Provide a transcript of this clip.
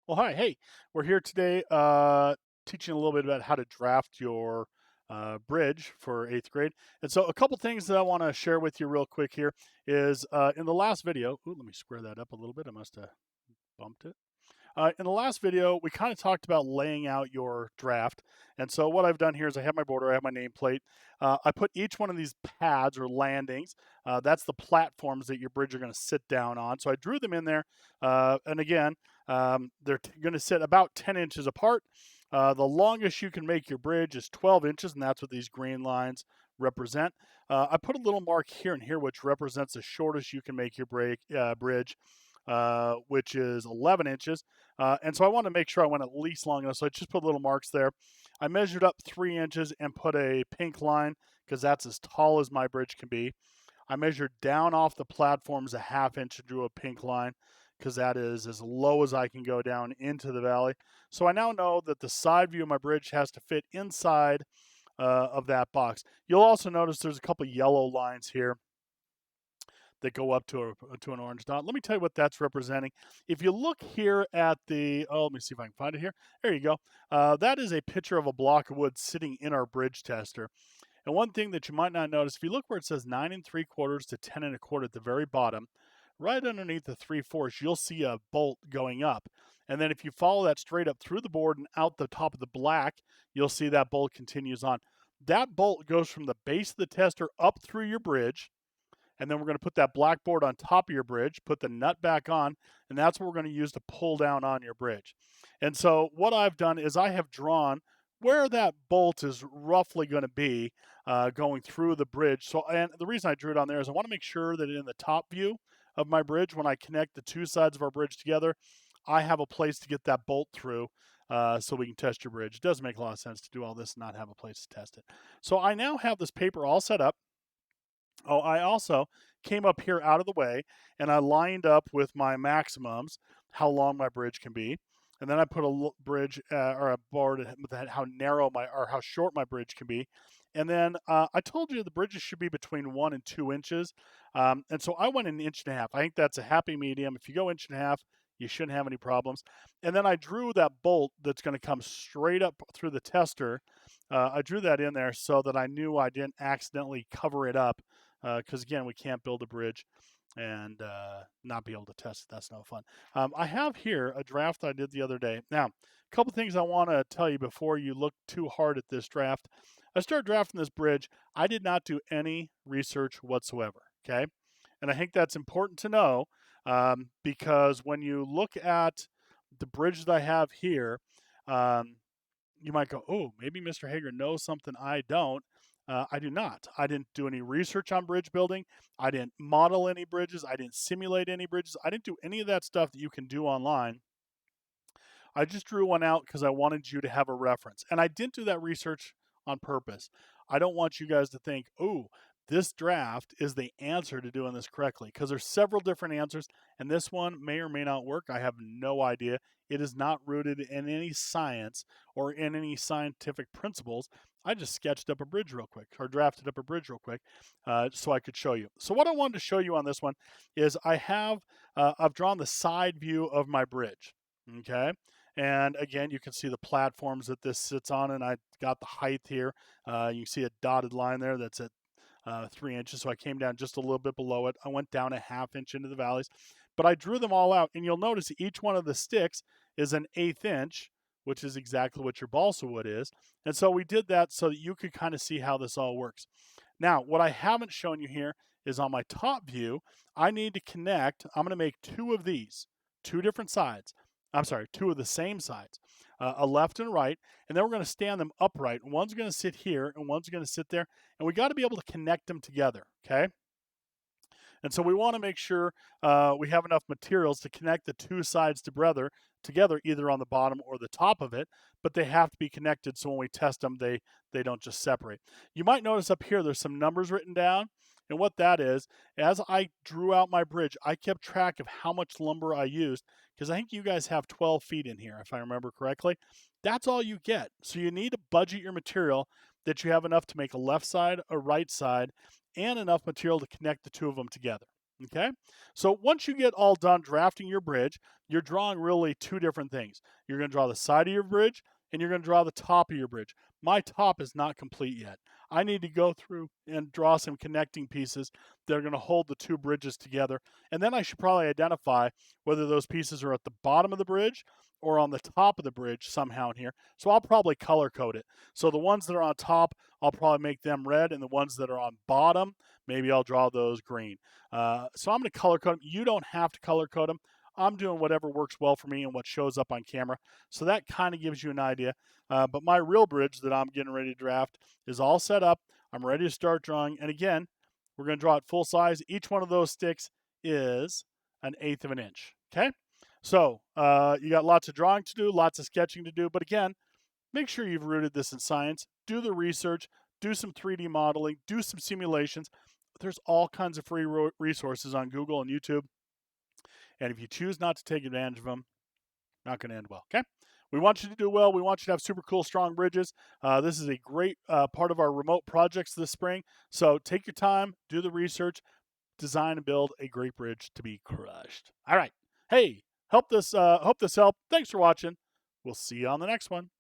Well, hi. Hey, we're here today teaching a little bit about how to draft your bridge for eighth grade. And so, a couple things that I want to share with you real quick here is in the last video. Ooh, let me square that up a little bit. I must have bumped it. In the last video, we kind of talked about laying out your draft. And so what I've done here is I have my border, I have my nameplate. I put each one of these pads or landings, that's the platforms that your bridge are going to sit down on. So I drew them in there. And again, they're going to sit about 10 inches apart. The longest you can make your bridge is 12 inches, and that's what these green lines represent. I put a little mark here and here, which represents the shortest you can make your bridge, which is 11 inches. And so I wanted to make sure I went at least long enough. So I just put little marks there. I measured up 3 inches and put a pink line because that's as tall as my bridge can be. I measured down off the platforms a half inch and drew a pink line because that is as low as I can go down into the valley. So I now know that the side view of my bridge has to fit inside of that box. You'll also notice there's a couple yellow lines here that go up to an orange dot. Let me tell you what that's representing. If you look here at let me see if I can find it here. There you go. That is a picture of a block of wood sitting in our bridge tester. And one thing that you might not notice, if you look where it says 9 3/4 to 10 1/4 at the very bottom, right underneath the 3/4, you'll see a bolt going up. And then if you follow that straight up through the board and out the top of the black, you'll see that bolt continues on. That bolt goes from the base of the tester up through your bridge, and then we're going to put that black board on top of your bridge, put the nut back on, and that's what we're going to use to pull down on your bridge. And so what I've done is I have drawn where that bolt is roughly going to be going through the bridge. So, and the reason I drew it on there is I want to make sure that in the top view of my bridge, when I connect the two sides of our bridge together, I have a place to get that bolt through so we can test your bridge. It doesn't make a lot of sense to do all this and not have a place to test it. So I now have this paper all set up. Oh, I also came up here out of the way and I lined up with my maximums, how long my bridge can be. And then I put a bridge or a board with how narrow or how short my bridge can be. And then I told you the bridges should be between 1 and 2 inches. And so I went an inch and a half. I think that's a happy medium. If you go inch and a half, you shouldn't have any problems. And then I drew that bolt that's going to come straight up through the tester. I drew that in there so that I knew I didn't accidentally cover it up because again, we can't build a bridge and not be able to test it. That's no fun. I have here a draft I did the other day. Now, a couple things I want to tell you before you look too hard at this draft. I started drafting this bridge. I did not do any research whatsoever. Okay, and I think that's important to know because when you look at the bridge that I have here, um, you might go, oh, maybe Mr. Hager knows something I don't. I do not. I didn't do any research on bridge building. I didn't model any bridges. I didn't simulate any bridges. I didn't do any of that stuff that you can do online. I just drew one out because I wanted you to have a reference. And I didn't do that research on purpose. I don't want you guys to think, oh, this draft is the answer to doing this correctly because there's several different answers and this one may or may not work. I have no idea. It is not rooted in any science or in any scientific principles. I just sketched up a bridge real quick or drafted up a bridge real quick so I could show you. So what I wanted to show you on this one is I've drawn the side view of my bridge. Okay. And again, you can see the platforms that this sits on, and I got the height here. You see a dotted line there that's at 3 inches. So I came down just a little bit below it. I went down a half inch into the valleys, but I drew them all out. And you'll notice each one of the sticks is an eighth inch, which is exactly what your balsa wood is. And so we did that so that you could kind of see how this all works. Now, what I haven't shown you here is on my top view, I need to connect. I'm going to make two of these, two different sides. I'm sorry, two of the same sides, a left and right, and then we're going to stand them upright. One's going to sit here and one's going to sit there, and we got to be able to connect them together, okay? And so we want to make sure we have enough materials to connect the two sides together, either on the bottom or the top of it, but they have to be connected so when we test them, they don't just separate. You might notice up here there's some numbers written down, and what that is, as I drew out my bridge, I kept track of how much lumber I used, because I think you guys have 12 feet in here, if I remember correctly. That's all you get. So you need to budget your material that you have enough to make a left side, a right side, and enough material to connect the two of them together. Okay, so once you get all done drafting your bridge, you're drawing really two different things. You're going to draw the side of your bridge and you're going to draw the top of your bridge. My top is not complete yet. I need to go through and draw some connecting pieces that are going to hold the two bridges together. And then I should probably identify whether those pieces are at the bottom of the bridge or on the top of the bridge somehow in here. So I'll probably color code it. So the ones that are on top, I'll probably make them red, and the ones that are on bottom, maybe I'll draw those green. So I'm going to color code them. You don't have to color code them. I'm doing whatever works well for me and what shows up on camera. So that kind of gives you an idea. But my real bridge that I'm getting ready to draft is all set up. I'm ready to start drawing. And again, we're going to draw it full size. Each one of those sticks is 1/8 of an inch. Okay. So you got lots of drawing to do, lots of sketching to do. But again, make sure you've rooted this in science. Do the research, do some 3D modeling, do some simulations. There's all kinds of free resources on Google and YouTube. And if you choose not to take advantage of them, not going to end well. Okay. We want you to do well. We want you to have super cool, strong bridges. This is a great part of our remote projects this spring. So take your time, do the research, design and build a great bridge to be crushed. All right. Hey, hope this helped. Thanks for watching. We'll see you on the next one.